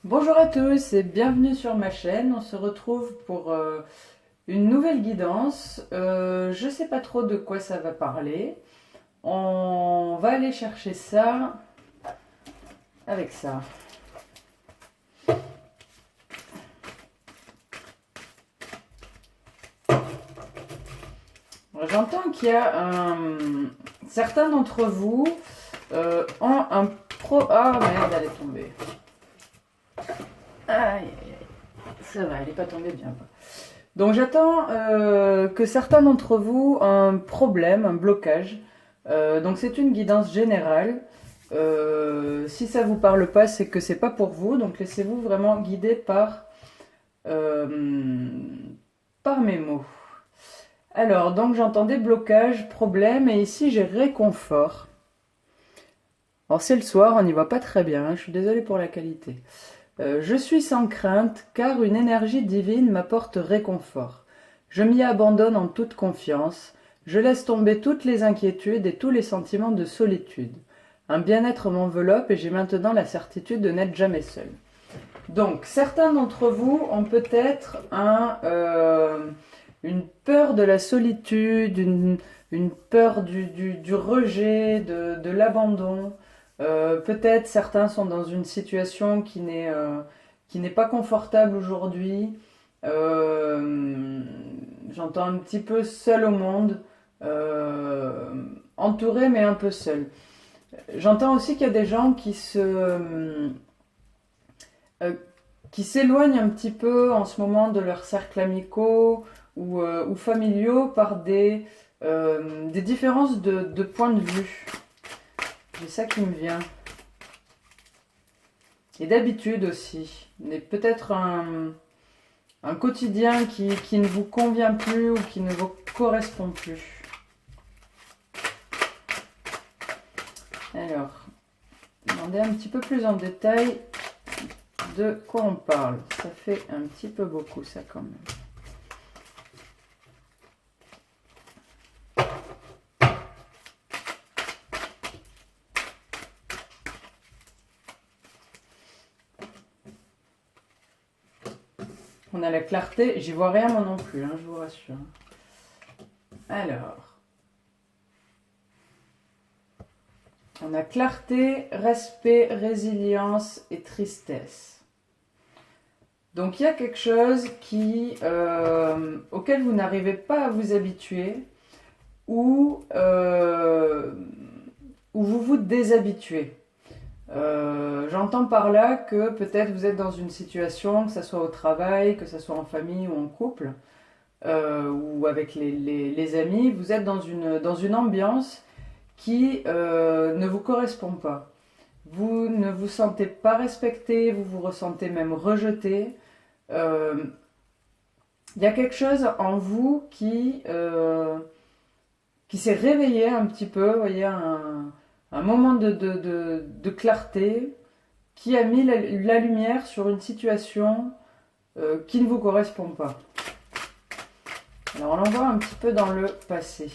Bonjour à tous et bienvenue sur ma chaîne. On se retrouve pour une nouvelle guidance. Je ne sais pas trop de quoi ça va parler. On va aller chercher ça avec ça. J'entends qu'il y a certains d'entre vous ont un pro... Ah merde, elle est tombée. Aïe, aïe, aïe. Ça va, elle n'est pas tombée bien. Donc j'attends que certains d'entre vous ont un problème, un blocage. Donc c'est une guidance générale. Si ça vous parle pas, c'est que c'est pas pour vous. Donc laissez-vous vraiment guider euh, par mes mots. Alors, donc j'entendais blocage, problème, et ici j'ai réconfort. Alors c'est le soir, on n'y voit pas très bien, hein, je suis désolée pour la qualité. Je suis sans crainte, car une énergie divine m'apporte réconfort. Je m'y abandonne en toute confiance, je laisse tomber toutes les inquiétudes et tous les sentiments de solitude. Un bien-être m'enveloppe et j'ai maintenant la certitude de n'être jamais seul. Donc, certains d'entre vous ont peut-être une peur de la solitude, une peur du rejet, de l'abandon. Peut-être certains sont dans une situation qui n'est pas confortable aujourd'hui. J'entends un petit peu seul au monde, entouré mais un peu seul. J'entends aussi qu'il y a des gens euh, qui s'éloignent un petit peu en ce moment de leurs cercles amicaux ou familiaux par des différences de point de vue. J'ai ça qui me vient. Et d'habitude aussi. Mais peut-être un quotidien qui ne vous convient plus ou qui ne vous correspond plus. Alors, demandez un petit peu plus en détail de quoi on parle. Ça fait un petit peu beaucoup ça quand même. On a la clarté, j'y vois rien moi non plus, hein, je vous rassure. Alors, on a clarté, respect, résilience et tristesse. Donc il y a quelque chose auquel vous n'arrivez pas à vous habituer ou vous vous déshabituez. J'entends par là que peut-être vous êtes dans une situation, que ce soit au travail, que ce soit en famille ou en couple, ou avec les amis, vous êtes dans une ambiance qui ne vous correspond pas. Vous ne vous sentez pas respecté, vous vous ressentez même rejeté. Il y a quelque chose en vous qui s'est réveillé un petit peu, vous voyez, un moment de clarté qui a mis la lumière sur une situation qui ne vous correspond pas. Alors on l'envoie un petit peu dans le passé.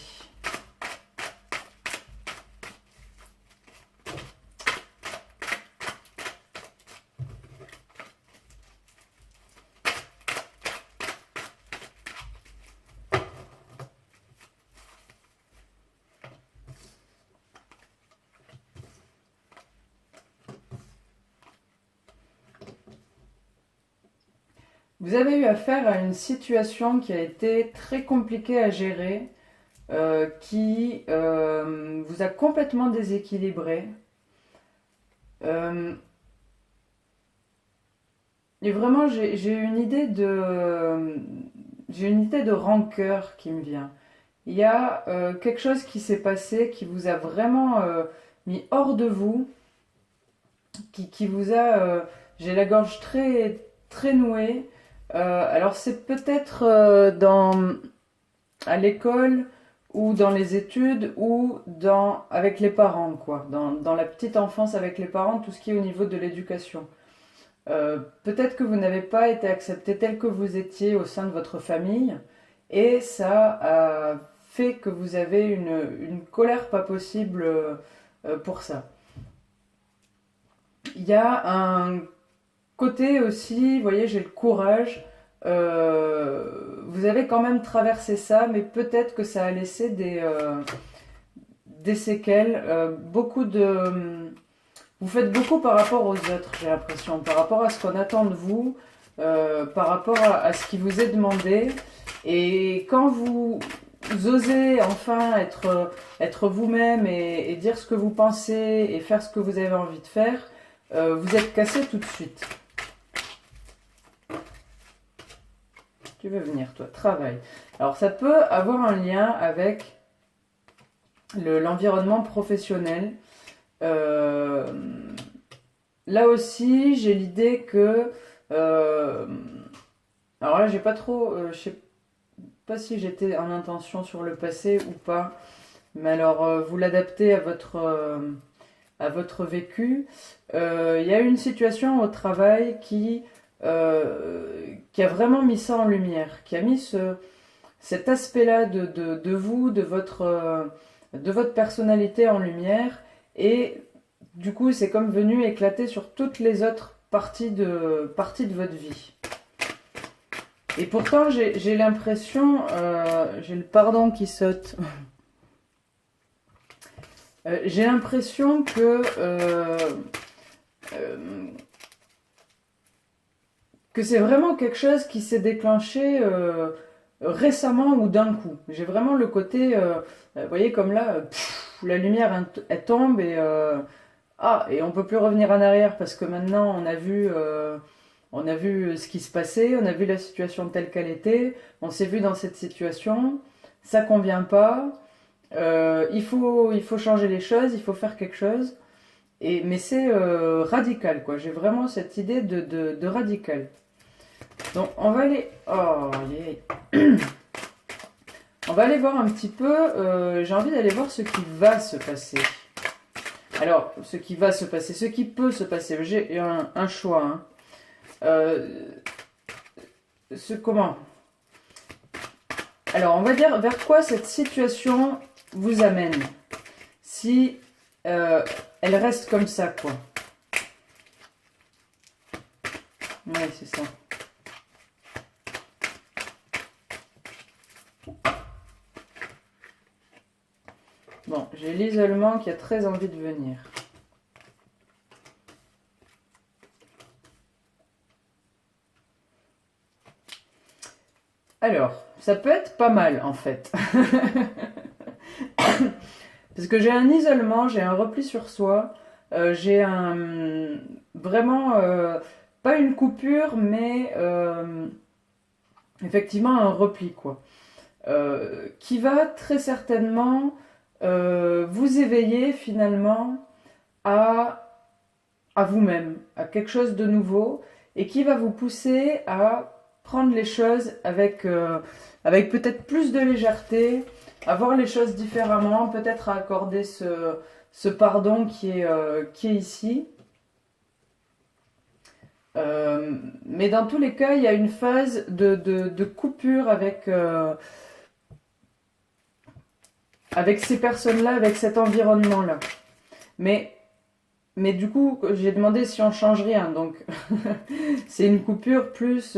Vous avez eu affaire à une situation qui a été très compliquée à gérer, qui vous a complètement déséquilibré. Euh, et vraiment, j'ai une idée de rancœur qui me vient. Il y a quelque chose qui s'est passé qui vous a vraiment mis hors de vous, qui vous a... j'ai la gorge très, très nouée. Alors c'est peut-être à l'école ou dans les études ou avec les parents, quoi. Dans la petite enfance avec les parents, tout ce qui est au niveau de l'éducation. Peut-être que vous n'avez pas été accepté tel que vous étiez au sein de votre famille et ça a fait que vous avez une colère pas possible pour ça. Il y a côté aussi, vous voyez, j'ai le courage. Vous avez quand même traversé ça, mais peut-être que ça a laissé des séquelles. Vous faites beaucoup par rapport aux autres, j'ai l'impression, par rapport à ce qu'on attend de vous, par rapport à ce qui vous est demandé. Et quand vous osez enfin être vous-même et dire ce que vous pensez et faire ce que vous avez envie de faire, vous êtes cassé tout de suite. Tu veux venir, toi, travail. Alors ça peut avoir un lien avec l'environnement professionnel. Euh, Là aussi, j'ai l'idée que... euh, alors là, j'ai pas trop... je sais pas si j'étais en intention sur le passé ou pas. Mais alors, vous l'adaptez à votre vécu. Il y a une situation au travail qui a vraiment mis ça en lumière, qui a mis cet aspect-là de vous, de votre personnalité en lumière. Et du coup, c'est comme venu éclater sur toutes les autres parties de votre vie. Et pourtant, j'ai l'impression, j'ai le pardon qui saute. J'ai l'impression euh, que c'est vraiment quelque chose qui s'est déclenché récemment ou d'un coup. J'ai vraiment le côté, vous voyez, comme là, la lumière elle tombe et on peut plus revenir en arrière parce que maintenant on a vu ce qui se passait, on a vu la situation telle qu'elle était, on s'est vu dans cette situation, ça convient pas, il faut changer les choses, il faut faire quelque chose. Mais c'est radical, quoi. J'ai vraiment cette idée de radical. Donc on va aller... Oh, yeah. On va aller voir un petit peu... j'ai envie d'aller voir ce qui va se passer. Alors, ce qui va se passer, ce qui peut se passer. J'ai un choix. Hein. Euh, comment? Alors, on va dire vers quoi cette situation vous amène. Si elle reste comme ça, quoi. Ouais, c'est ça. Bon, j'ai l'isolement qui a très envie de venir. Alors, ça peut être pas mal en fait. Parce que j'ai un isolement, j'ai un repli sur soi, j'ai un... Vraiment, pas une coupure, mais effectivement un repli quoi. Qui va très certainement vous éveiller finalement à, à vous-même, à quelque chose de nouveau, et qui va vous pousser à prendre les choses avec peut-être plus de légèreté, à voir les choses différemment, peut-être à accorder ce pardon qui est ici. Mais dans tous les cas, il y a une phase de coupure avec ces personnes-là, avec cet environnement-là. Mais du coup, j'ai demandé si on change rien, donc c'est une coupure plus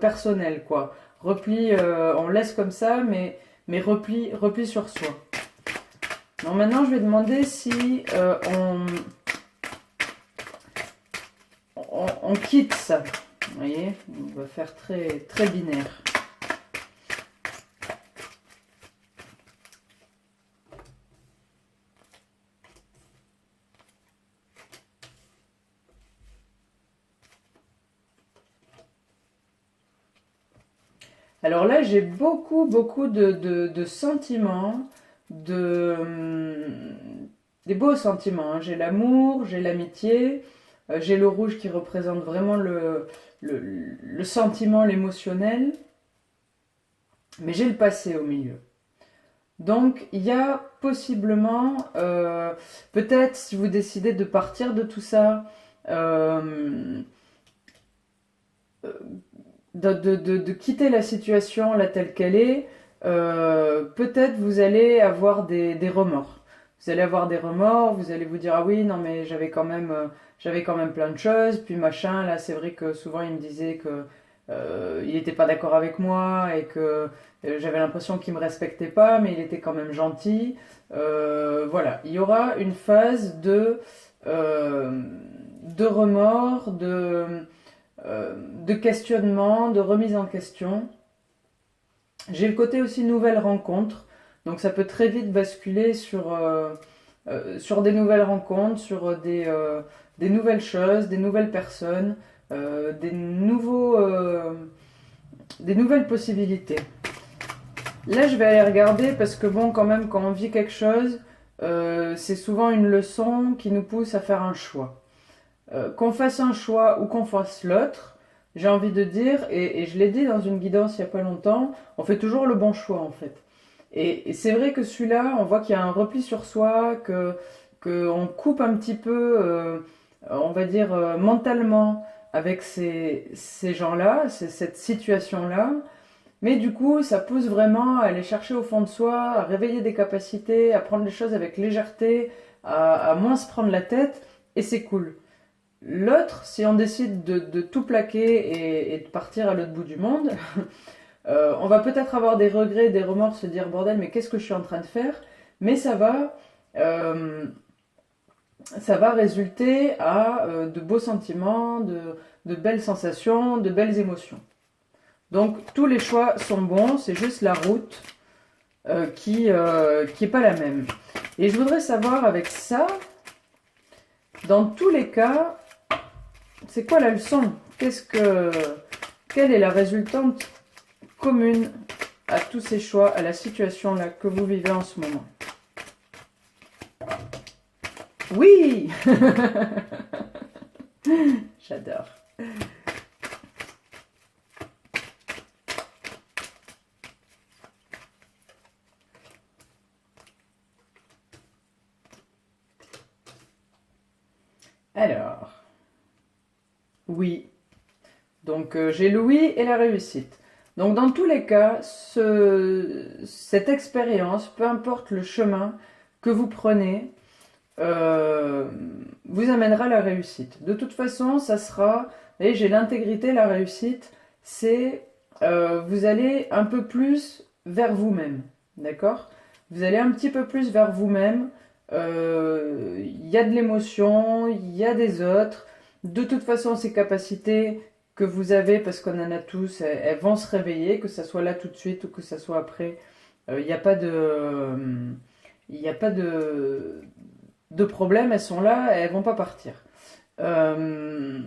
personnelle, quoi. Repli, on laisse comme ça, mais repli sur soi. Donc maintenant, je vais demander si on quitte ça. Vous voyez, on va faire très, très binaire. Alors là, j'ai beaucoup de sentiments, des beaux sentiments. Hein. J'ai l'amour, j'ai l'amitié, j'ai le rouge qui représente vraiment le sentiment, l'émotionnel, mais j'ai le passé au milieu. Donc, il y a possiblement, peut-être si vous décidez de partir de tout ça, euh, de quitter la situation là telle qu'elle est, peut-être vous allez avoir des remords. vous allez avoir des remords, vous allez vous dire ah oui non mais j'avais quand même plein de choses, puis machin là c'est vrai que souvent il me disait que il n'était pas d'accord avec moi et que j'avais l'impression qu'il me respectait pas, mais il était quand même gentil. Voilà, il y aura une phase de remords, de questionnement, de remise en question. J'ai le côté aussi nouvelle rencontre, donc ça peut très vite basculer sur des nouvelles rencontres, sur des nouvelles choses, des nouvelles personnes, des nouvelles possibilités. Là, je vais aller regarder parce que bon, quand même, quand on vit quelque chose, c'est souvent une leçon qui nous pousse à faire un choix. Qu'on fasse un choix ou qu'on fasse l'autre, j'ai envie de dire, et je l'ai dit dans une guidance il n'y a pas longtemps, on fait toujours le bon choix en fait. Et c'est vrai que celui-là, on voit qu'il y a un repli sur soi, que on coupe un petit peu, on va dire, mentalement avec ces gens-là, cette situation-là. Mais du coup, ça pousse vraiment à aller chercher au fond de soi, à réveiller des capacités, à prendre les choses avec légèreté, à moins se prendre la tête, et c'est cool. L'autre, si on décide de tout plaquer et de partir à l'autre bout du monde, on va peut-être avoir des regrets, des remords, se dire bordel, mais qu'est-ce que je suis en train de faire? Mais euh, ça va résulter à de beaux sentiments, de belles sensations, de belles émotions. Donc tous les choix sont bons, c'est juste la route qui est pas la même. Et je voudrais savoir avec ça, dans tous les cas, c'est quoi la leçon? Quelle est la résultante commune à tous ces choix, à la situation là que vous vivez en ce moment? Oui. J'adore. Alors, oui. Donc j'ai le oui et la réussite. Donc dans tous les cas, cette expérience, peu importe le chemin que vous prenez, euh, vous amènera à la réussite. De toute façon, ça sera, et j'ai l'intégrité, la réussite, c'est vous allez un peu plus vers vous-même, d'accord? Vous allez un petit peu plus vers vous-même. Il y a de l'émotion, il y a des autres. De toute façon, ces capacités que vous avez, parce qu'on en a tous, elles vont se réveiller, que ça soit là tout de suite ou que ça soit après. Il n'y a pas il n'y a pas de problème, elles sont là, elles vont pas partir. Euh,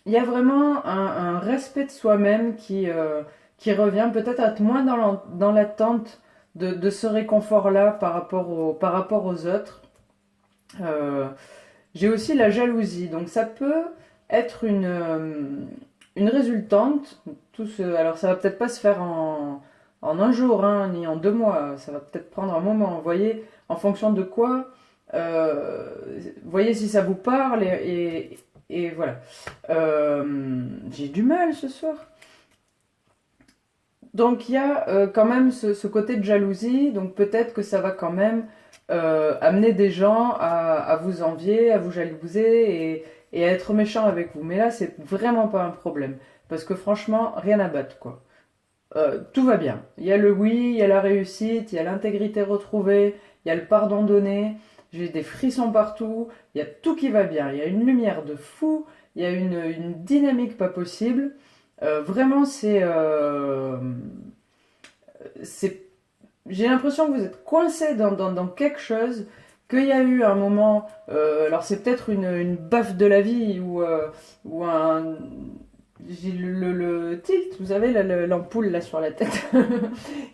il y a vraiment un respect de soi-même qui revient peut-être à être moins dans l'attente de ce réconfort-là par rapport aux autres. Euh, j'ai aussi la jalousie, donc ça peut être une résultante. Alors ça va peut-être pas se faire en un jour, hein, ni en 2 mois, ça va peut-être prendre un moment. Vous voyez, en fonction de quoi, voyez si ça vous parle et voilà. J'ai du mal ce soir. Donc il y a quand même ce côté de jalousie, donc peut-être que ça va quand même amener des gens à vous envier, à vous jalouser et à être méchant avec vous. Mais là, c'est vraiment pas un problème. Parce que franchement, rien à battre, quoi. Tout va bien. Il y a le oui, il y a la réussite, il y a l'intégrité retrouvée, il y a le pardon donné, j'ai des frissons partout, il y a tout qui va bien. Il y a une lumière de fou, il y a une dynamique pas possible. Vraiment, c'est j'ai l'impression que vous êtes coincé dans quelque chose, qu'il y a eu un moment, alors c'est peut-être une baffe de la vie ou un... J'ai le tilt, vous savez, l'ampoule là sur la tête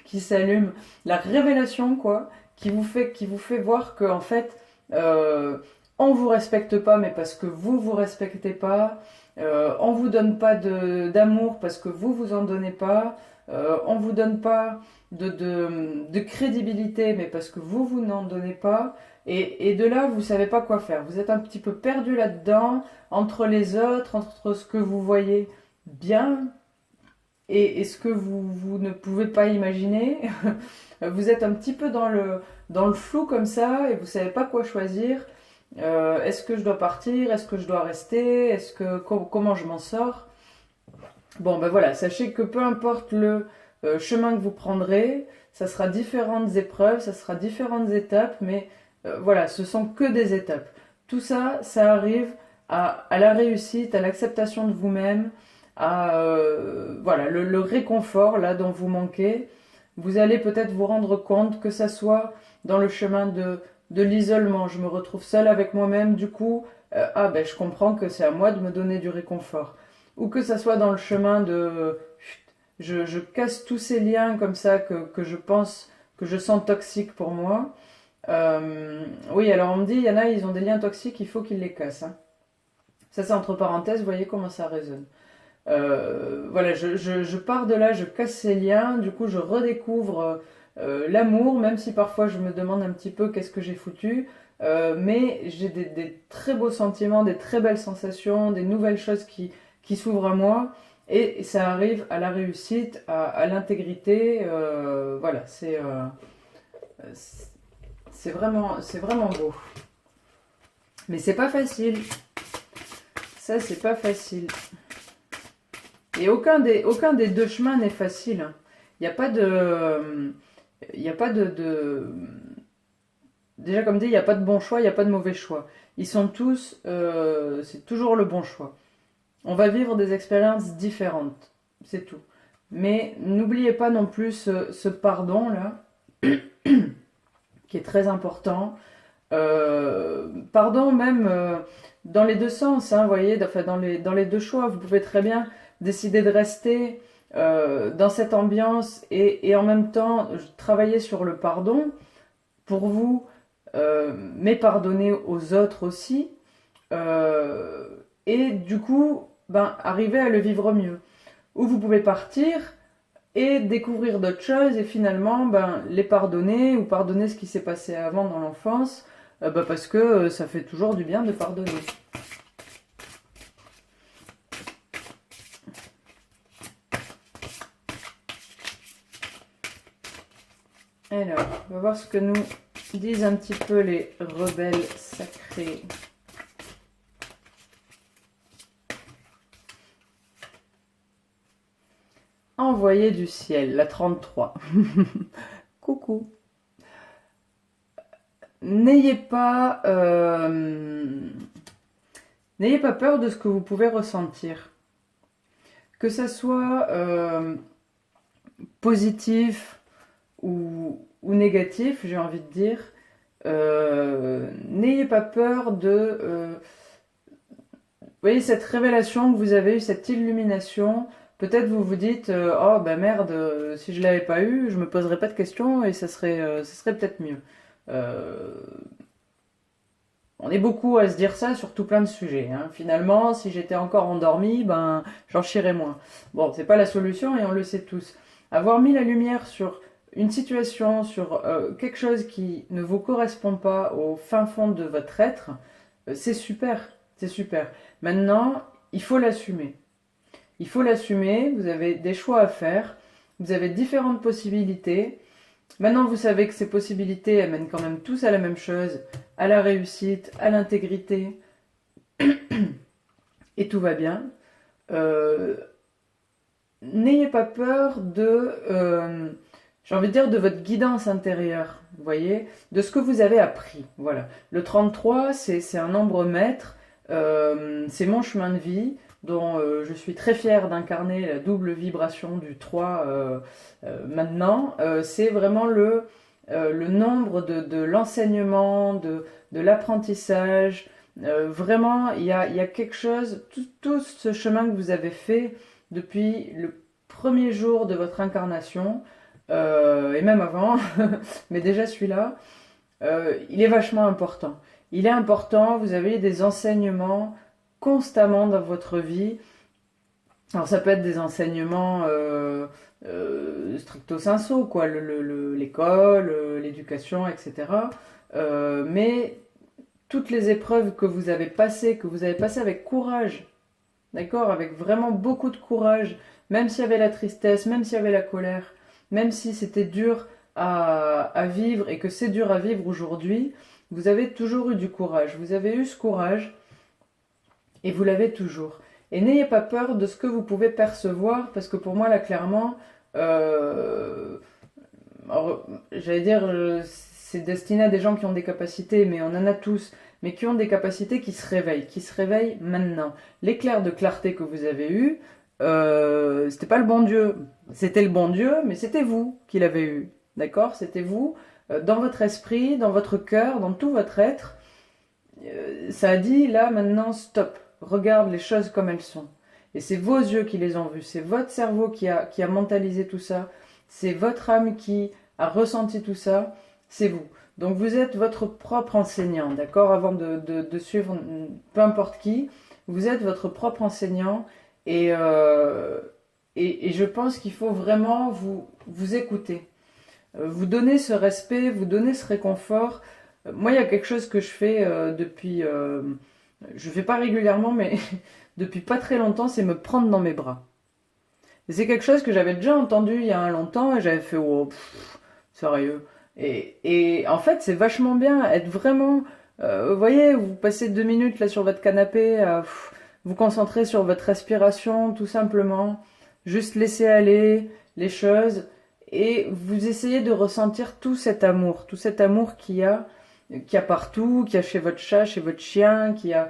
qui s'allume, la révélation quoi, qui vous fait voir que en fait, euh, on vous respecte pas, mais parce que vous respectez pas, on vous donne pas d'amour parce que vous en donnez pas, on vous donne pas de crédibilité, mais parce que vous n'en donnez pas. Et de là, vous savez pas quoi faire. Vous êtes un petit peu perdu là-dedans, entre les autres, entre ce que vous voyez bien et ce que vous ne pouvez pas imaginer. Vous êtes un petit peu dans le flou comme ça et vous savez pas quoi choisir. Est-ce que je dois partir? Est-ce que je dois rester? Comment je m'en sors? Bon, ben voilà, sachez que peu importe le chemin que vous prendrez, ça sera différentes épreuves, ça sera différentes étapes, mais voilà, ce sont que des étapes. Tout ça, ça arrive à la réussite, à l'acceptation de vous-même, à voilà, le réconfort là dont vous manquez. Vous allez peut-être vous rendre compte que ça soit dans le chemin de l'isolement. Je me retrouve seule avec moi-même, du coup, ah ben je comprends que c'est à moi de me donner du réconfort. Ou que ça soit dans le chemin de je casse tous ces liens comme ça que je pense, que je sens toxiques pour moi. Oui, alors on me dit, il y en a, ils ont des liens toxiques, il faut qu'ils les cassent, hein. Ça, c'est entre parenthèses, vous voyez comment ça résonne. Voilà, je pars de là, je casse ces liens, du coup je redécouvre l'amour, même si parfois je me demande un petit peu qu'est-ce que j'ai foutu. Mais j'ai des très beaux sentiments, des très belles sensations, des nouvelles choses qui s'ouvrent à moi. Et ça arrive à la réussite, à l'intégrité. Voilà, c'est vraiment beau. Mais c'est pas facile. Ça, c'est pas facile. Et aucun des deux chemins n'est facile, hein. Il n'y a pas de. Il n'y a pas Déjà, comme dit, il n'y a pas de bon choix, il n'y a pas de mauvais choix. Ils sont tous. C'est toujours le bon choix. On va vivre des expériences différentes. C'est tout. Mais n'oubliez pas non plus ce pardon-là, qui est très important. Pardon, même dans les deux sens, hein, vous voyez, enfin, dans les deux choix, vous pouvez très bien décider de rester dans cette ambiance et en même temps travailler sur le pardon pour vous, mais pardonner aux autres aussi, euh, et du coup, ben, arriver à le vivre mieux. Ou vous pouvez partir et découvrir d'autres choses et finalement ben, les pardonner ou pardonner ce qui s'est passé avant dans l'enfance, ben, parce que ça fait toujours du bien de pardonner. Alors, on va voir ce que nous disent un petit peu les rebelles sacrés. Envoyé du ciel, la 33. Coucou. N'ayez pas, n'ayez pas peur de ce que vous pouvez ressentir. Que ça soit positif ou négatif, j'ai envie de dire, n'ayez pas peur de... vous voyez, cette révélation que vous avez eue, cette illumination, peut-être vous vous dites, oh ben merde, si je l'avais pas eu, je me poserais pas de questions et ça serait peut-être mieux. Euh, on est beaucoup à se dire ça sur tout plein de sujets, hein. Finalement, si j'étais encore endormi, ben j'en chierais moins. Bon, c'est pas la solution et on le sait tous. Avoir mis la lumière sur une situation, sur quelque chose qui ne vous correspond pas au fin fond de votre être, c'est super, c'est super. Maintenant, il faut l'assumer. Il faut l'assumer, vous avez des choix à faire, vous avez différentes possibilités. Maintenant, vous savez que ces possibilités, elles mènent quand même tous à la même chose, à la réussite, à l'intégrité, et tout va bien. Euh, N'ayez pas peur j'ai envie de dire, de votre guidance intérieure, vous voyez, de ce que vous avez appris. Voilà. Le 33, c'est un nombre maître, c'est mon chemin de vie, dont je suis très fière d'incarner la double vibration du 3 maintenant. C'est vraiment le nombre de l'enseignement, de l'apprentissage. Vraiment, il y a quelque chose, tout ce chemin que vous avez fait depuis le premier jour de votre incarnation, et même avant, mais déjà celui-là, il est vachement important. Il est important, vous avez des enseignements constamment dans votre vie. Alors ça peut être des enseignements stricto sensu, quoi, l'école, l'éducation, etc. Mais toutes les épreuves que vous avez passées avec courage, d'accord? Avec vraiment beaucoup de courage, même s'il y avait la tristesse, même s'il y avait la colère, même si c'était dur à vivre et que c'est dur à vivre aujourd'hui, vous avez toujours eu du courage. Vous avez eu ce courage et vous l'avez toujours. Et n'ayez pas peur de ce que vous pouvez percevoir, parce que pour moi, là, clairement, euh, j'allais dire, c'est destiné à des gens qui ont des capacités, mais on en a tous, mais qui ont des capacités qui se réveillent maintenant. L'éclair de clarté que vous avez eu, c'était pas le bon Dieu, c'était le bon Dieu, mais c'était vous qui l'avez eu, d'accord? C'était vous, dans votre esprit, dans votre cœur, dans tout votre être. Ça a dit, là, maintenant, stop, regarde les choses comme elles sont. Et c'est vos yeux qui les ont vues, c'est votre cerveau qui a mentalisé tout ça, c'est votre âme qui a ressenti tout ça, c'est vous. Donc vous êtes votre propre enseignant, d'accord? Avant de suivre peu importe qui, vous êtes votre propre enseignant et, et je pense qu'il faut vraiment vous écouter. Vous donner ce respect, vous donner ce réconfort. Moi, il y a quelque chose que je fais depuis... je ne fais pas régulièrement, mais depuis pas très longtemps, c'est me prendre dans mes bras. Et c'est quelque chose que j'avais déjà entendu il y a un longtemps et j'avais fait oh, sérieux. Et en fait, c'est vachement bien, être vraiment. Vous voyez, vous passez 2 minutes là sur votre canapé, vous concentrez sur votre respiration, tout simplement. Juste laisser aller les choses et vous essayez de ressentir tout cet amour qu'il y a partout, qu'il y a chez votre chat, chez votre chien, qu'il y a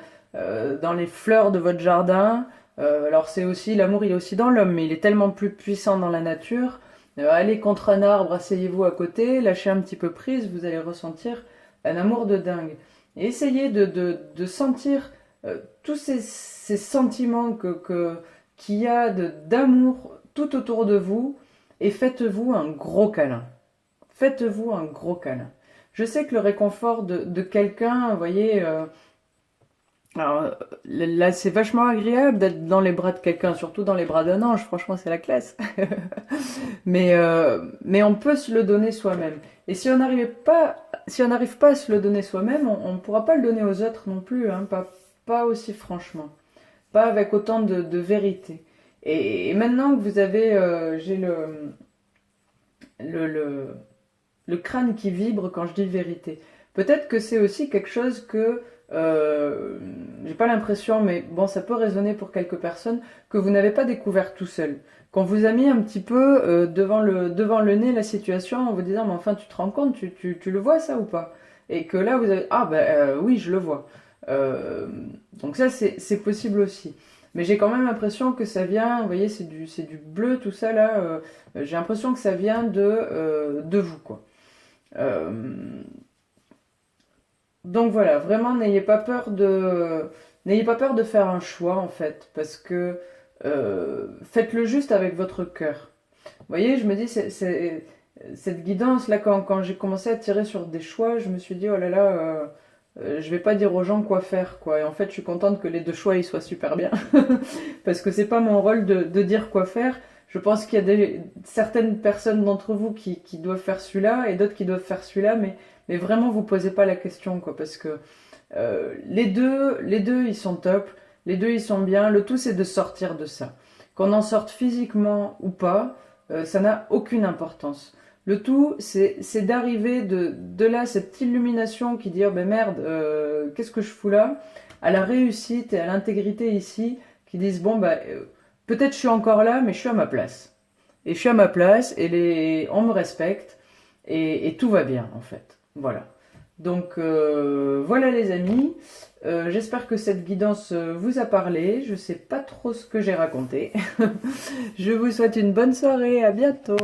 dans les fleurs de votre jardin. Alors c'est aussi, l'amour il est aussi dans l'homme, mais il est tellement plus puissant dans la nature. Allez contre un arbre, asseyez-vous à côté, lâchez un petit peu prise, vous allez ressentir un amour de dingue. Et essayez de sentir tous ces sentiments qu'il y a d'amour tout autour de vous et faites-vous un gros câlin. Faites-vous un gros câlin. Je sais que le réconfort de quelqu'un, vous voyez, alors, là c'est vachement agréable d'être dans les bras de quelqu'un, surtout dans les bras d'un ange, franchement c'est la classe. Mais on peut se le donner soi-même. Et si on n'arrive pas à se le donner soi-même, on ne pourra pas le donner aux autres non plus, hein, pas aussi franchement, pas avec autant de vérité. Et maintenant que vous avez, j'ai le, le, le crâne qui vibre quand je dis vérité. Peut-être que c'est aussi quelque chose que j'ai pas l'impression, mais bon, ça peut résonner pour quelques personnes, que vous n'avez pas découvert tout seul. Qu'on vous a mis un petit peu devant le nez la situation en vous disant, mais enfin, tu te rends compte, tu le vois ça ou pas? Et que là, vous avez, ah ben oui, je le vois. Euh, donc ça, c'est possible aussi. Mais j'ai quand même l'impression que ça vient, vous voyez, c'est du bleu, tout ça là. J'ai l'impression que ça vient de vous, quoi. Euh, donc voilà, vraiment n'ayez pas peur de faire un choix en fait, parce que faites-le juste avec votre cœur. Vous voyez, je me dis, cette guidance là, quand j'ai commencé à tirer sur des choix, je me suis dit, oh là là, je vais pas dire aux gens quoi faire, quoi. Et en fait, je suis contente que les deux choix ils soient super bien, parce que c'est pas mon rôle de dire quoi faire. Je pense qu'il y a certaines personnes d'entre vous qui doivent faire celui-là et d'autres qui doivent faire celui-là, mais vraiment vous posez pas la question, quoi, parce que les deux ils sont top, les deux ils sont bien. Le tout c'est de sortir de ça. Qu'on en sorte physiquement ou pas, ça n'a aucune importance. Le tout c'est d'arriver de là, cette illumination qui dit oh ben merde, qu'est-ce que je fous là, à la réussite et à l'intégrité ici, qui disent bon bah peut-être je suis encore là, mais je suis à ma place. Et je suis à ma place et on me respecte et tout va bien en fait. Voilà. Donc voilà les amis. J'espère que cette guidance vous a parlé. Je sais pas trop ce que j'ai raconté. Je vous souhaite une bonne soirée. À bientôt.